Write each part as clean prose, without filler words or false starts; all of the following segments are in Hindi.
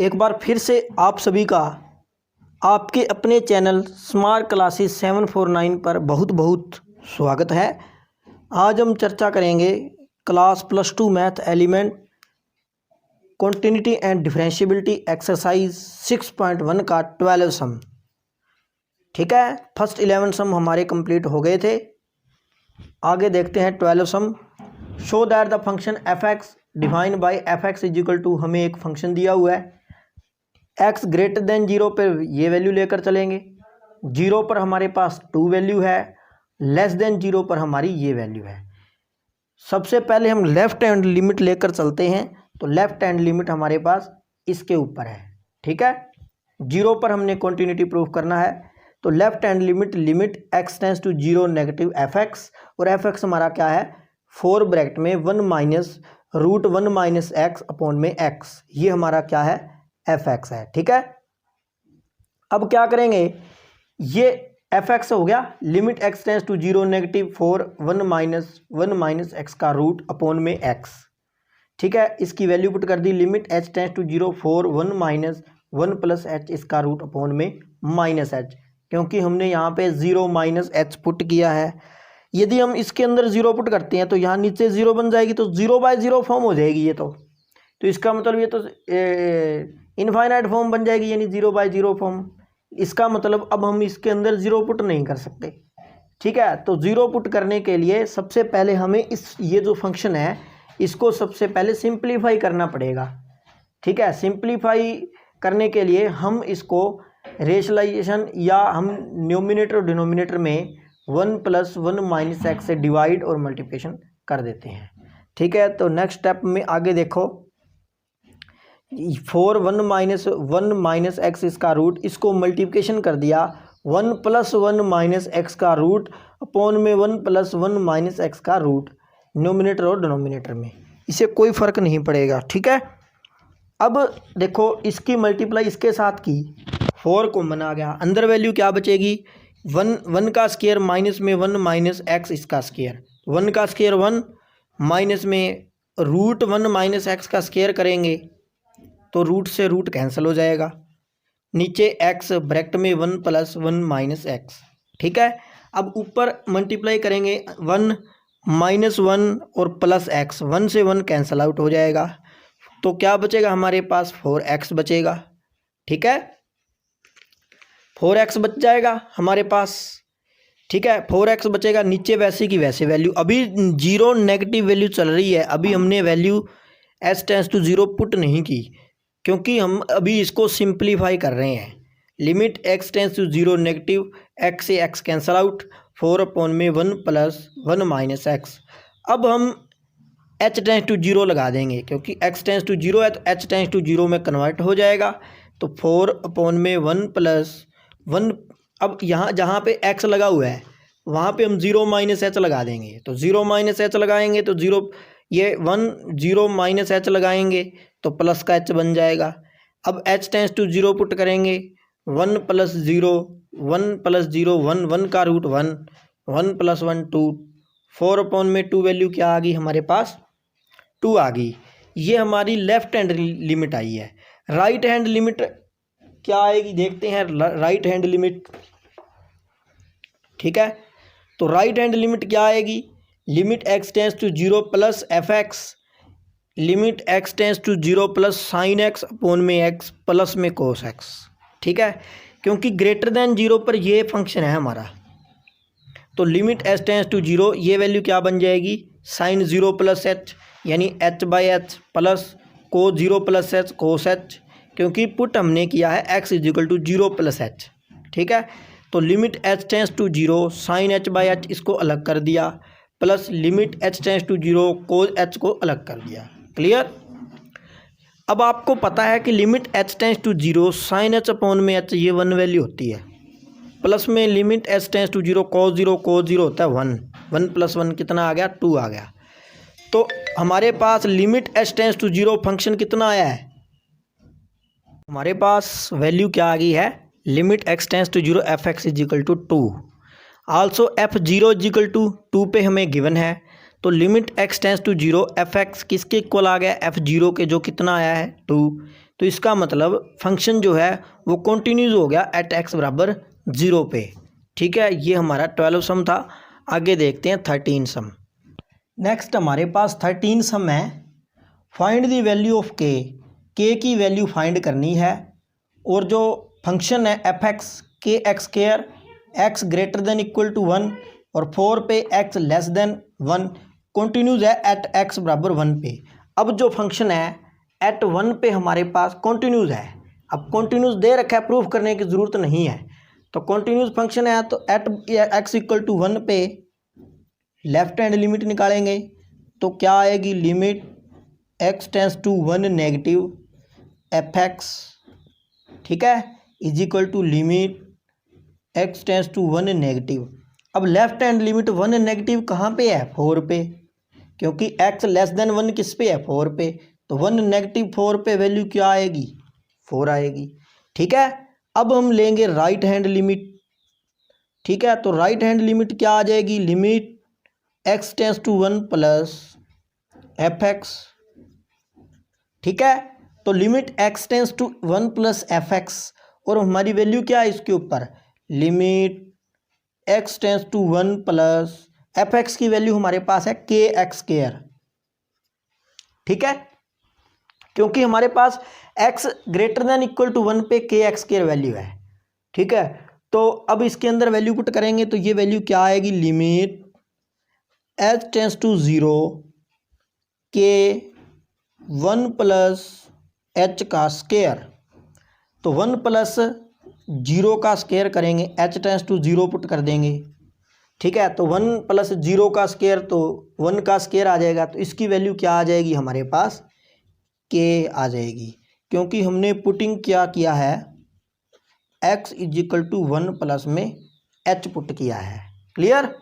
एक बार फिर से आप सभी का आपके अपने चैनल स्मार्ट क्लासेस 749 पर बहुत बहुत स्वागत है। आज हम चर्चा करेंगे class +2 math element continuity and differentiability exercise 6.1 का 12 सम। ठीक है, फर्स्ट 11 सम हमारे कंप्लीट हो गए थे। आगे देखते हैं 12 sum. Show that the function f x define by f x is equal to, हमें एक फंक्शन दिया हुआ है x ग्रेटर देन 0 पर ये वैल्यू लेकर चलेंगे, 0 पर हमारे पास 2 वैल्यू है, लेस देन 0 पर हमारी ये वैल्यू है। सबसे पहले हम लेफ्ट हैंड लिमिट लेकर चलते हैं, तो लेफ्ट हैंड लिमिट हमारे पास इसके ऊपर है। ठीक है, 0 पर हमने कॉन्टिन्यूटी प्रूफ करना है, तो left hand limit x tends to 0 negative F X, और एफ एक्स हमारा क्या है 4 ब्रैकेट में 1 minus root 1 minus X upon में x, ये हमारा क्या है एफ एक्स है। ठीक है, अब क्या करेंगे, ये एफ एक्स हो गया, limit x tends to 0 negative 4 1 minus x का रूट अपॉन में x। ठीक है, इसकी वैल्यू पुट कर दी, limit h tends to 0 4 1 minus 1 plus h इसका रूट अपॉन में माइनस एच, क्योंकि हमने यहाँ पे 0 माइनस एच पुट किया है। यदि हम इसके अंदर 0 पुट करते हैं तो यहाँ नीचे 0 बन जाएगी, तो 0/0 फॉर्म हो जाएगी ये तो इसका मतलब ये तो इनफाइनाइट फॉर्म बन जाएगी, यानी 0/0 फॉर्म। इसका मतलब अब हम इसके अंदर 0 पुट नहीं कर सकते। ठीक है, तो 0 पुट करने के लिए सबसे पहले हमें ये जो फंक्शन है इसको सबसे पहले सिंप्लीफाई करना पड़ेगा। ठीक है, सिंप्लीफाई करने के लिए हम इसको रेशनलाइजेशन या हम न्यूमिनेटर और डिनोमिनेटर में 1 + 1 माइनस एक्स से डिवाइड और मल्टीप्लिकेशन कर देते हैं। ठीक है, तो नेक्स्ट स्टेप में आगे देखो, 4 1 माइनस एक्स इसका रूट, इसको मल्टीप्लिकेशन कर दिया 1 + 1 माइनस एक्स का रूट अपॉन में 1 + 1 माइनस एक्स का रूट, न्यूमिनेटर और डिनोमिनेटर में, इसे कोई फ़र्क नहीं पड़ेगा। ठीक है, अब देखो इसकी मल्टीप्लाई इसके साथ की, 4 कॉमन आ गया, अंदर वैल्यू क्या बचेगी 1 का स्क्वायर माइनस में 1 माइनस एक्स इसका स्क्वायर, 1 का स्क्वायर 1 माइनस में रूट 1 माइनस एक्स का स्क्वायर करेंगे तो रूट से रूट कैंसिल हो जाएगा, नीचे x ब्रैकेट में 1 + 1 माइनस एक्स। ठीक है, अब ऊपर मल्टीप्लाई करेंगे 1 - 1 और प्लस x, 1 से 1 कैंसिल आउट हो जाएगा, तो क्या बचेगा हमारे पास 4x बचेगा। ठीक है, 4x बच जाएगा हमारे पास। ठीक है, 4x बचेगा, नीचे वैसे की वैसे वैल्यू, अभी 0 नेगेटिव वैल्यू चल रही है, अभी हमने value s tends to 0 put नहीं की, क्योंकि हम अभी इसको सिंप्लीफाई कर रहे हैं। Limit x tends to 0 negative, x से x कैंसिल आउट, 4 अपॉन में 1 + 1 माइनस एक्स। अब हम h टेंस टू 0 लगा देंगे, क्योंकि x टेंस टू 0 है तो h टेंस टू 0 में कन्वर्ट हो जाएगा, तो 4 अपॉन में 1 + 1। अब यहाँ जहाँ पे x लगा हुआ है वहाँ पे हम 0 माइनस h लगा देंगे, तो 0 माइनस h लगाएंगे तो 0 ये 1 0 माइनस h लगाएंगे तो प्लस का h बन जाएगा। अब h टेंस टू 0 पुट करेंगे, 1 + 0 1 + 0 1 1 का रूट 1 1 + 1 2, 4 अपॉन में 2 वैल्यू क्या आ गई हमारे पास 2 आ गई। ये हमारी लेफ्ट हैंड लिमिट आई है। राइट हैंड लिमिट क्या आएगी देखते हैं, राइट हैंड लिमिट। ठीक है, तो राइट हैंड लिमिट क्या आएगी, limit x tends to 0 plus F X, limit x tends to 0 plus sine X upon में x प्लस में कोस एक्स। ठीक है, क्योंकि ग्रेटर देन 0 पर ये फंक्शन है हमारा, तो लिमिट h टेंस टू 0, ये वैल्यू क्या बन जाएगी साइन 0 प्लस h, यानी h/h प्लस को 0 प्लस h कोस h, क्योंकि पुट हमने किया है x = 0 + h। ठीक है, तो limit h tends to 0 sine h/h इसको अलग कर दिया, plus limit h tends to 0 cos h को अलग कर दिया। क्लियर। अब आपको पता है कि limit h tends to 0 sine h upon में h ये 1 वैल्यू होती है, प्लस में limit h tends to 0 cos 0 होता है 1 1 + 1 कितना आ गया 2 आ गया। तो हमारे पास limit h tends to 0 function कितना आया है, हमारे पास वैल्यू क्या आ गई है, limit x tends to 0 F X = 2, also f0 = 2 पे हमें गिवन है, तो limit x tends to 0 F X किसके इक्वल आ गया f0 के, जो कितना आया है 2, तो इसका मतलब फंक्शन जो है वो कंटिन्यूज हो गया एट एक्स बराबर 0 पे। ठीक है, ये हमारा 12 सम था। आगे देखते हैं 13 सम। नेक्स्ट हमारे पास 13 सम है। फाइंड द वैल्यू ऑफ के की वैल्यू फाइंड करनी है और जो फंक्शन है एफ एक्स के x square X greater than equal to 1 और 4 पे एक्स लेस देन 1 कंटिन्यूज है एट एक्स बराबर 1 पे। अब जो फंक्शन है एट 1 पे हमारे पास कंटिन्यूज है। अब कंटिन्यूज दे रखा है, प्रूफ करने की ज़रूरत नहीं है। तो कंटिन्यूज फंक्शन है तो एट एक्स इक्वल टू 1 पे लेफ्ट हैंड लिमिट निकालेंगे तो क्या आएगी, limit x tends to 1 negative F X, ठीक है, is equal to limit x tends to 1 negative. अब लेफ्ट हैंड लिमिट 1 नेगेटिव कहाँ पे है, 4 पे, क्योंकि x लेस देन 1 किस पे है, 4 पे। तो 1 नेगेटिव 4 पे वैल्यू क्या आएगी, 4 आएगी। ठीक है, अब हम लेंगे राइट हैंड लिमिट। ठीक है, तो राइट हैंड लिमिट क्या आ जाएगी, limit x tends to 1 plus F X. ठीक है, तो limit x tends to 1 plus F X और हमारी वैल्यू क्या है इसके ऊपर, limit x tends to 1 plus F X की वैल्यू हमारे पास है के एक्स स्क्वायर। ठीक है, क्योंकि हमारे पास x greater than equal to 1 पे के एक्स स्क्वायर वैल्यू है। ठीक है, तो अब इसके अंदर वैल्यू पुट करेंगे तो ये वैल्यू क्या आएगी, लिमिट h टेंस टू 0 के 1 प्लस एच का स्क्वायर। तो 1 प्लस 0 का स्क्वायर करेंगे, h टेंस टू 0 पुट कर देंगे। ठीक है, तो 1 प्लस 0 का स्क्वायर तो 1 का स्क्वायर आ जाएगा। तो इसकी वैल्यू क्या आ जाएगी हमारे पास, के आ जाएगी, क्योंकि हमने पुटिंग क्या किया है, x is equal to 1 plus में h पुट किया है। क्लियर।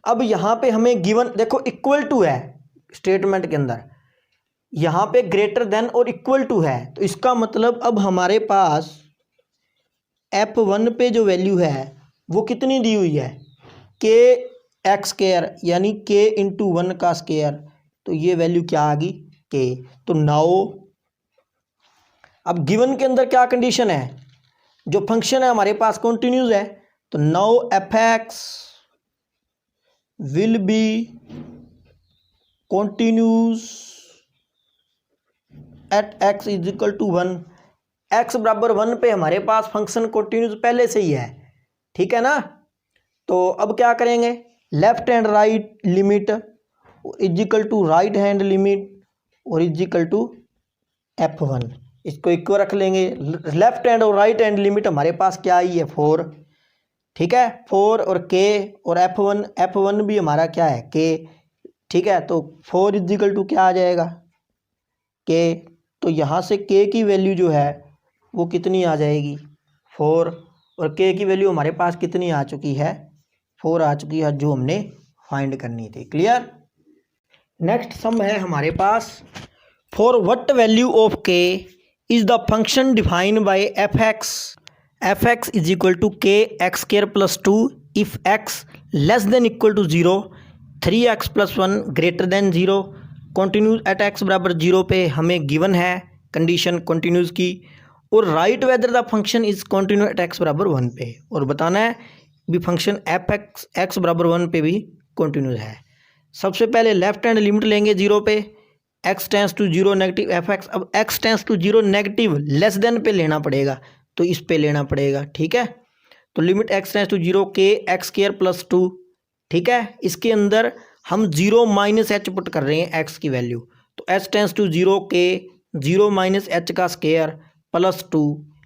अब यहाँ पे हमें गिवन देखो इक्वल टू है स्टेटमेंट के अंदर, यहाँ पे ग्रेटर देन और इक्वल टू है, तो इसका मतलब अब हमारे पास f1 पे जो वैल्यू है वो कितनी दी हुई है, के एक्स स्क्वायर यानी के इंटू 1 का स्क्वायर। तो ये वैल्यू क्या आ गई, के। तो नाउ अब गिवन के अंदर क्या कंडीशन है, जो फंक्शन है हमारे पास कंटिन्यूज है, तो now f x will be continuous at x is equal to 1। X बराबर 1 पे हमारे पास फंक्शन कंटिन्यूज पहले से ही है। ठीक है ना, तो अब क्या करेंगे, left hand right limit is equal to right hand limit और इज इक्वल टू f1, इसको इक्वल रख लेंगे। लेफ्ट हैंड और राइट हैंड लिमिट हमारे पास क्या आई है, 4। ठीक है, 4 और के और f1 भी हमारा क्या है, के। ठीक है, तो 4 इज इक्वल टू क्या आ जाएगा, के। तो यहाँ से के की वैल्यू जो है वो कितनी आ जाएगी, 4, और के की वैल्यू हमारे पास कितनी आ चुकी है, 4 आ चुकी है, जो हमने फाइंड करनी थी। क्लियर। नेक्स्ट सम है हमारे पास, for what value of k is the function defined by f x is equal to k x square plus 2 if x less than equal to 0, 3x plus 1 greater than 0, continues at x बराबर 0 पे हमें गिवन है कंडीशन कंटिन्यूज की, और right whether the function is continue at x बराबर 1 पे, और बताना है भी फंक्शन एफ एक्स बराबर 1 पे भी कंटिन्यूज है। सबसे पहले लेफ्ट हैंड लिमिट लेंगे 0 पे, x tends to 0 negative F x. अब x tends to 0 negative less than पे लेना पड़ेगा, तो इस पे लेना पड़ेगा। ठीक है, तो लिमिट x टेंस टू 0 के एक्स स्क्वायर प्लस 2। ठीक है, इसके अंदर हम 0 माइनस एच पुट कर रहे हैं x की वैल्यू, तो h टेंस टू 0 के 0 माइनस एच का square plus 2,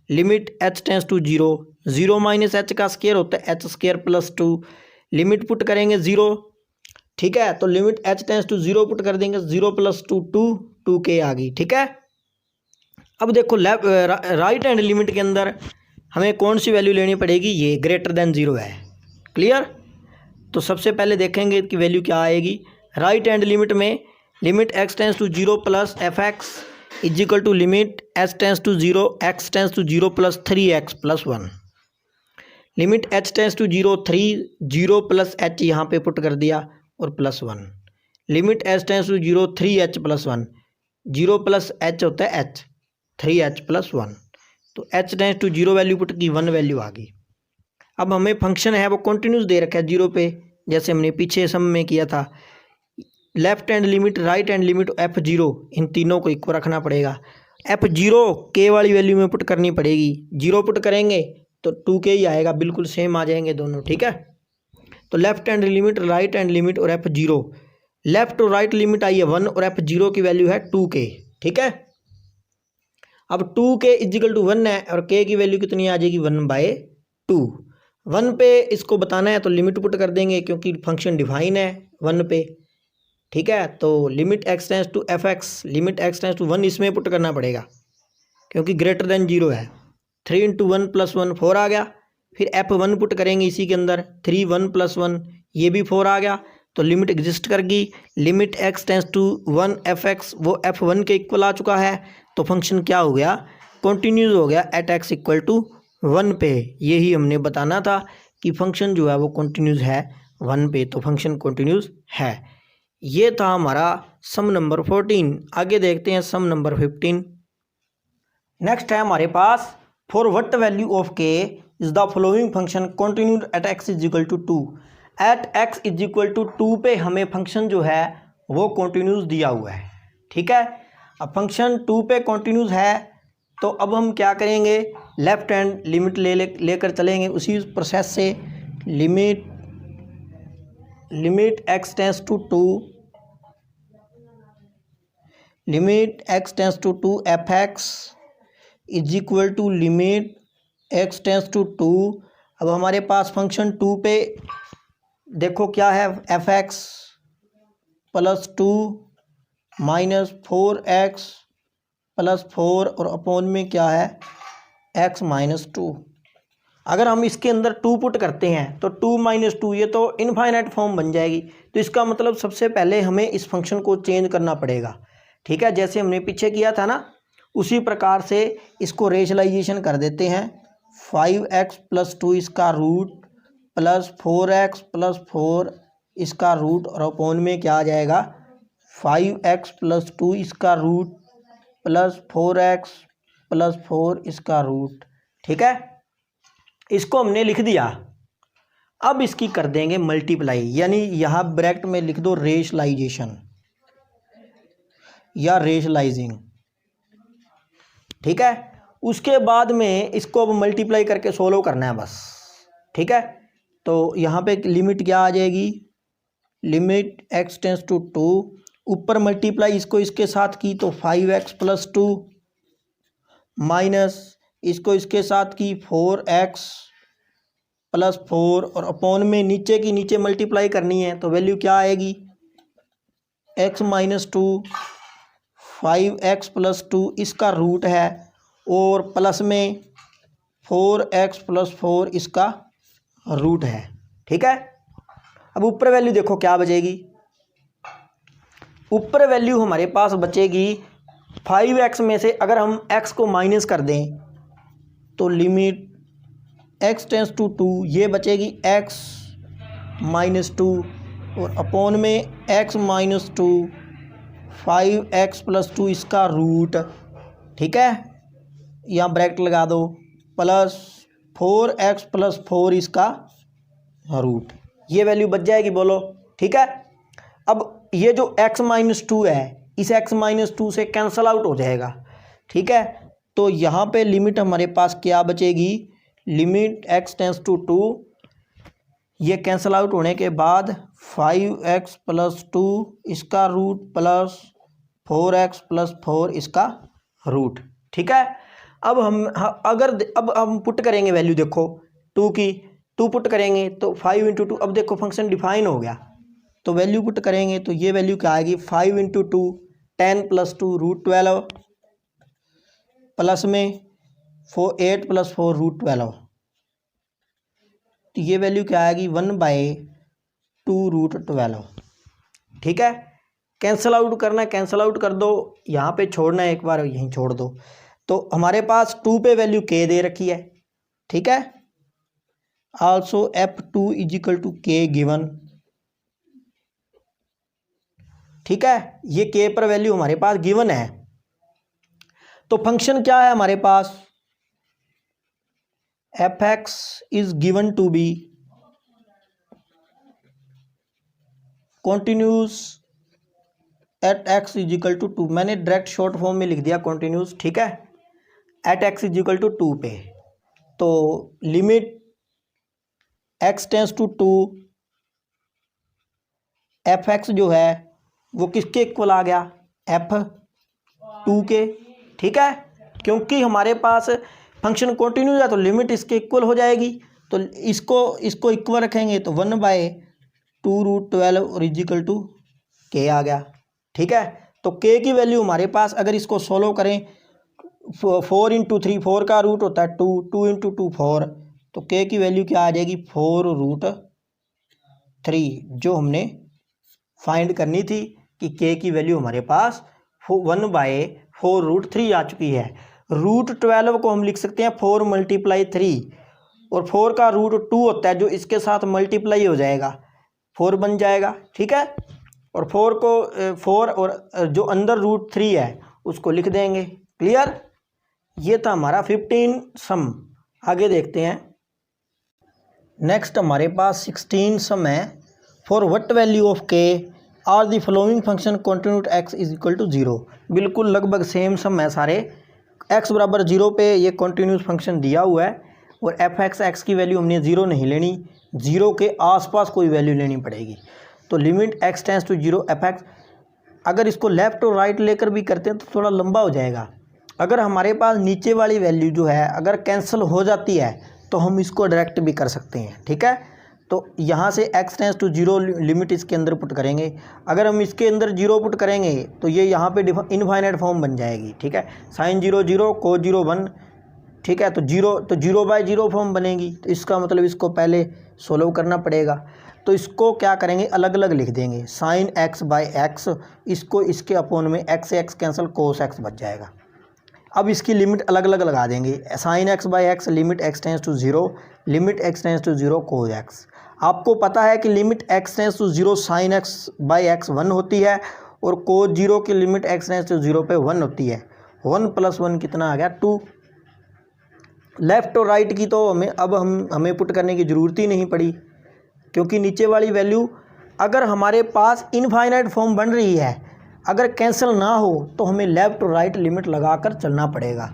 limit h tends to 0, 0 minus h का स्क्वायर होता है h square plus 2, limit put करेंगे 0। ठीक है, तो limit h tends to 0 put कर देंगे, 0 प्लस 2 2 के आ गई। ठीक है, अब देखो राइट हैंड लिमिट के अंदर हमें कौन सी वैल्यू लेनी पड़ेगी, ये ग्रेटर देन 0 है। क्लियर। तो सबसे पहले देखेंगे कि वैल्यू क्या आएगी। राइट हैंड लिमिट में limit x tends to 0 plus F x is equal to limit h tends to 0 x tends to 0 plus 3x plus 1, limit h tends to 0 3 0 plus h यहाँ पे पुट कर दिया और plus 1, limit h tends to 0 3h plus 1, 0 plus h होता है h, 3h+1। तो h tends to 0 value put की 1 वैल्यू आ गई। अब हमें फंक्शन है वो कंटिन्यूस दे रखा है 0 पे, जैसे हमने पीछे सम में किया था। Left hand limit, right hand limit, f0 इन तीनों को इक्वल रखना पड़ेगा। f0 k वाली वैल्यू में पुट करनी पड़ेगी। 0 पुट करेंगे तो 2k ही आएगा, बिल्कुल सेम आ जाएंगे दोनों, ठीक है। तो left hand limit, right hand limit और f0, लेफ्ट और राइट लिमिट आई है 1 और f0 की वैल्यू है 2k, ठीक है। अब 2k इजिकल टू 1 है और k की वैल्यू कितनी आ जाएगी 1/2। 1 पे इसको बताना है तो लिमिट पुट कर देंगे क्योंकि फंक्शन डिफाइन है 1 पे, ठीक है। तो limit x tends to fx, limit x tends to 1 इसमें पुट करना पड़ेगा क्योंकि ग्रेटर देन 0 है। 3 × 1 + 1 4 आ गया। फिर f1 पुट करेंगे इसी के अंदर, 3 1 + 1 ये भी 4 आ गया। तो लिमिट एग्जिस्ट कर गई। Limit x tends to 1 fx वो f1 के इक्वल आ चुका है। तो फंक्शन क्या हो गया, कंटिन्यूस हो गया एट x = 1 पे। यही हमने बताना था कि फंक्शन जो है वो कंटिन्यूस है 1 पे, तो फंक्शन कंटिन्यूस है। ये था हमारा सम नंबर 14। आगे देखते हैं सम नंबर 15। नेक्स्ट है हमारे पास, for what value of k is the following function continued at x = 2। At x = 2 पे हमें फंक्शन जो है वो कंटिन्यूस दिया हुआ है, ठीक है। अब फंक्शन 2 पे कंटिन्यूस है तो अब हम क्या करेंगे, लेफ्ट हैंड लिमिट लेकर चलेंगे उसी प्रोसेस से। Limit x tends to 2, limit x tends to 2 fx = limit x tends to 2। अब हमारे पास फंक्शन 2 पे देखो क्या है, fx + 2 - 4x + 4 और अपॉन में क्या है x - 2। अगर हम इसके अंदर 2 पुट करते हैं तो 2 - 2 ये तो इनफाइनाइट फॉर्म बन जाएगी। तो इसका मतलब सबसे पहले हमें इस फंक्शन को चेंज करना पड़ेगा, ठीक है। जैसे हमने पीछे किया था ना, उसी प्रकार से इसको रेशलाइजेशन कर देते हैं। 5x + 2 इसका रूट प्लस 4x + 4 इसका रूट और अपॉन में क्या आ जाएगा 5x + 2 इसका रूट प्लस 4x + 4 इसका रूट, ठीक है। इसको हमने लिख दिया। अब इसकी कर देंगे मल्टीप्लाई, यानी यहाँ ब्रैकेट में लिख दो रेशलाइजेशन या रेशलाइजिंग, ठीक है। उसके बाद में इसको अब मल्टीप्लाई करके सोल्व करना है बस, ठीक है। तो यहाँ पे लिमिट क्या आ जाएगी, लिमिट x टेंस टू 2, ऊपर मल्टीप्लाई इसको इसके साथ की तो 5x + 2 माइनस इसको इसके साथ की 4x + 4 और अपॉन में नीचे की नीचे मल्टीप्लाई करनी है तो वैल्यू क्या आएगी x - 2 5x + 2 इसका रूट है और प्लस में 4x + 4 इसका रूट है, ठीक है। अब ऊपर वैल्यू देखो क्या बचेगी, ऊपर वैल्यू हमारे पास बचेगी 5x में से अगर हम x को माइनस कर दें तो लिमिट x टेंस टू 2 ये बचेगी x - 2 और अपॉन में x - 2 5x + 2 इसका रूट, ठीक है। यहाँ ब्रैकेट लगा दो प्लस 4x + 4 इसका रूट, ये वैल्यू बच जाएगी, बोलो, ठीक है। अब ये जो x - 2 है इस x - 2 से कैंसल आउट हो जाएगा, ठीक है। तो यहाँ पे लिमिट हमारे पास क्या बचेगी, लिमिट x टेंस टू 2 ये कैंसल आउट होने के बाद 5x + 2 इसका रूट प्लस 4x + 4 इसका रूट, ठीक है। अब अब हम पुट करेंगे वैल्यू, देखो 2 की 2 पुट करेंगे तो 5 × 2, अब देखो फंक्शन डिफाइन हो गया तो वैल्यू पुट करेंगे तो ये वैल्यू क्या आएगी 5 × 2 10 + 2 √12 प्लस में 8 + 4 √12, तो ये वैल्यू क्या आएगी 1/2 √12, ठीक है। कैंसल आउट करना है, कैंसल आउट कर दो, यहाँ पे छोड़ना है एक बार यहीं छोड़ दो। तो हमारे पास 2 पे वैल्यू k दे रखी है, ठीक है। आल्सो f2 = k गिवन, ठीक है। ये k पर वैल्यू हमारे पास गिवन है। तो फंक्शन क्या है हमारे पास, F x is given to be continuous at x is equal to 2। मैंने डायरेक्ट शॉर्ट फॉर्म में लिख दिया कॉन्टिन्यूस, ठीक है, at x is equal to 2 पे। तो limit x tends to 2, f x जो है वो किसके इक्वल आ गया, एफ 2 के, ठीक है। क्योंकि हमारे पास फंक्शन कॉन्टिन्यूस है तो लिमिट इसके इक्वल हो जाएगी, तो इसको इक्वल रखेंगे तो 1/2√12 और इजिकल टू के आ गया, ठीक है। तो के की वैल्यू हमारे पास, अगर इसको सोल्व करें, 4 × 3, 4 का रूट होता है 2, 2 × 2 4, तो के की वैल्यू क्या आ जाएगी 4√3, जो हमने फाइंड करनी थी कि के की वैल्यू हमारे पास 1/4√3 आ चुकी है। √12 को हम लिख सकते हैं 4 × 3, और 4 का रूट 2 होता है जो इसके साथ मल्टीप्लाई हो जाएगा, 4 बन जाएगा, ठीक है। और 4 और जो अंदर √3 है उसको लिख देंगे, क्लियर। ये था हमारा 15 सम। आगे देखते हैं। नेक्स्ट हमारे पास 16 सम है। For what value of k are the following function continuous x is equal to 0। बिल्कुल लगभग सेम सम है सारे। एक्स बराबर 0 पे ये कॉन्टिन्यूस फंक्शन दिया हुआ है, और एफ एक्स की वैल्यू हमने 0 नहीं लेनी, 0 के आसपास कोई वैल्यू लेनी पड़ेगी। तो limit x tends to 0 F x, अगर इसको लेफ़्ट और राइट लेकर भी करते हैं तो थोड़ा लंबा हो जाएगा। अगर हमारे पास नीचे वाली वैल्यू जो है अगर कैंसिल हो जाती है तो हम इसको डायरेक्ट भी कर सकते हैं, ठीक है। तो यहाँ से एक्स टेंस टू 0 लिमिट इसके अंदर पुट करेंगे। अगर हम इसके अंदर 0 पुट करेंगे तो ये यहाँ पे इनफाइनाइट फॉर्म बन जाएगी, ठीक है। साइन 0 0 को 0 1, ठीक है। तो 0/0 फॉर्म बनेगी, तो इसका मतलब इसको पहले सोल्व करना पड़ेगा। तो इसको क्या करेंगे, अलग अलग लिख देंगे। साइन x/x, इसको इसके अपोन में x से x कैंसिल, कोस x बच जाएगा। अब इसकी लिमिट अलग अलग लगा देंगे। Sine x/x limit x tends to 0, limit x tends to 0 cos x। आपको पता है कि limit x tends to 0 sine x/x 1 होती है, और कोस 0 की लिमिट x टेंस टू 0 पे 1 होती है। 1 + 1 कितना आ गया 2। लेफ़्ट और राइट की तो हमें पुट करने की ज़रूरत ही नहीं पड़ी, क्योंकि नीचे वाली वैल्यू अगर हमारे पास इनफाइनाइट फॉर्म बन रही है, अगर कैंसिल ना हो तो हमें लेफ़्ट और राइट लिमिट लगाकर चलना पड़ेगा,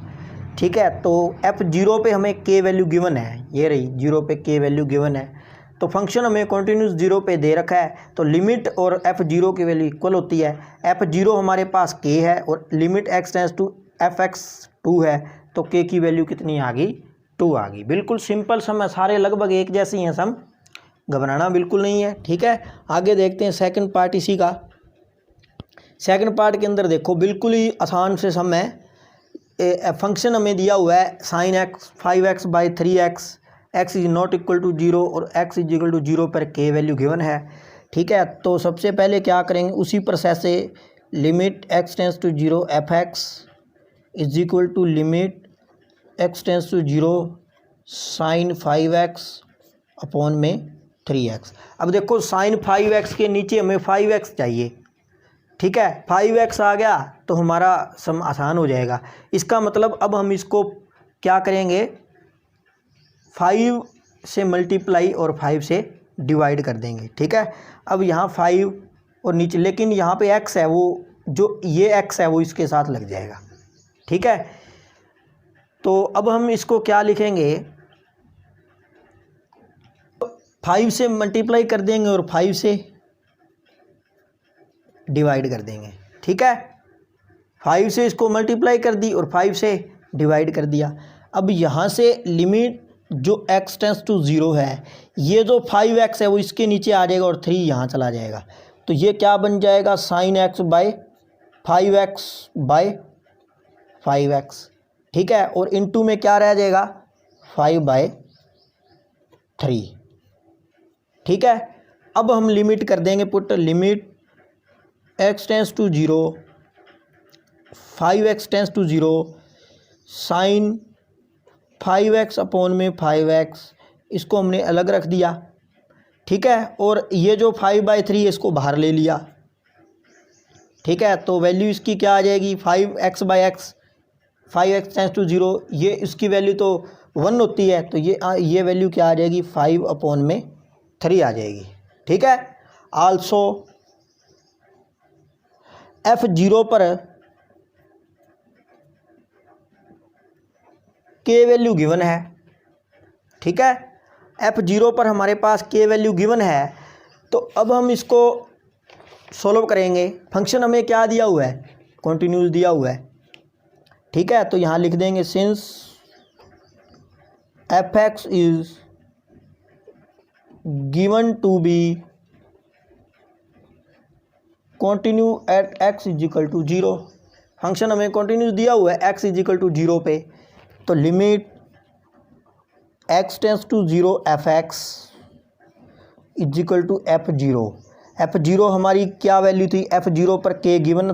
ठीक है। तो f0 पे हमें k वैल्यू गिवन है, ये रही 0 पे k वैल्यू गिवन है। तो फंक्शन हमें कॉन्टिन्यूस 0 पे दे रखा है, तो लिमिट और f0 की वैल्यू इक्वल होती है। f0 हमारे पास k है और limit x tends to fx 2 है, तो k की वैल्यू कितनी आ गई 2 आ गई। बिल्कुल सिंपल सम है, सारे लगभग एक जैसी हैं सम, घबराना बिल्कुल नहीं है, ठीक है। आगे देखते हैं सेकंड पार्ट इसी का। सेकंड पार्ट के अंदर देखो बिल्कुल ही आसान से सम है। फंक्शन हमें दिया हुआ है sine x 5x/3x, x is not equal to 0 और x इज इक्वल टू 0 पर k वैल्यू गिवन है, ठीक है। तो सबसे पहले क्या करेंगे, उसी प्रोसेस से limit x tends to 0 F x is equal to limit x tends to 0 sine 5x upon में 3x। अब देखो साइन 5x के नीचे हमें 5x चाहिए, ठीक है। 5x आ गया तो हमारा सम आसान हो जाएगा। इसका मतलब अब हम इसको क्या करेंगे, 5 से मल्टीप्लाई और 5 से डिवाइड कर देंगे, ठीक है। अब यहाँ 5 और नीचे, लेकिन यहाँ पे x है, वो जो ये x है वो इसके साथ लग जाएगा, ठीक है। तो अब हम इसको क्या लिखेंगे, 5 से मल्टीप्लाई कर देंगे और 5 से डिवाइड कर देंगे, ठीक है। 5 से इसको मल्टीप्लाई कर दी और 5 से डिवाइड कर दिया। अब यहाँ से लिमिट जो x टेंस टू 0 है, ये जो 5x है वो इसके नीचे आ जाएगा और 3 यहाँ चला जाएगा। तो ये क्या बन जाएगा, साइन x/5x, ठीक है। और इनटू में क्या रह जाएगा 5/3, ठीक है। अब हम लिमिट कर देंगे put, limit x tends to 0 5x tends to 0 sine 5x upon में 5x, इसको हमने अलग रख दिया, ठीक है। और ये जो 5/3 इसको बाहर ले लिया, ठीक है। तो वैल्यू इसकी क्या आ जाएगी 5x/x 5x टेंस टू 0, ये इसकी वैल्यू तो 1 होती है, तो ये वैल्यू क्या आ जाएगी 5/3 आ जाएगी। ठीक है। आल्सो f0 पर k वैल्यू गिवन है। ठीक है, f0 पर हमारे पास k वैल्यू गिवन है। तो अब हम इसको सॉल्व करेंगे। फंक्शन हमें क्या दिया हुआ है, कॉन्टिन्यूस दिया हुआ है। ठीक है, तो यहाँ लिख देंगे since f(x) is given to be continue at x is equal to 0। Function हमें कॉन्टिन्यूस दिया हुआ है x इजिकल टू 0 पे, तो limit x tends to 0 f(x) is equal to f0। f0 हमारी क्या वैल्यू थी, f0 पर k गिवन था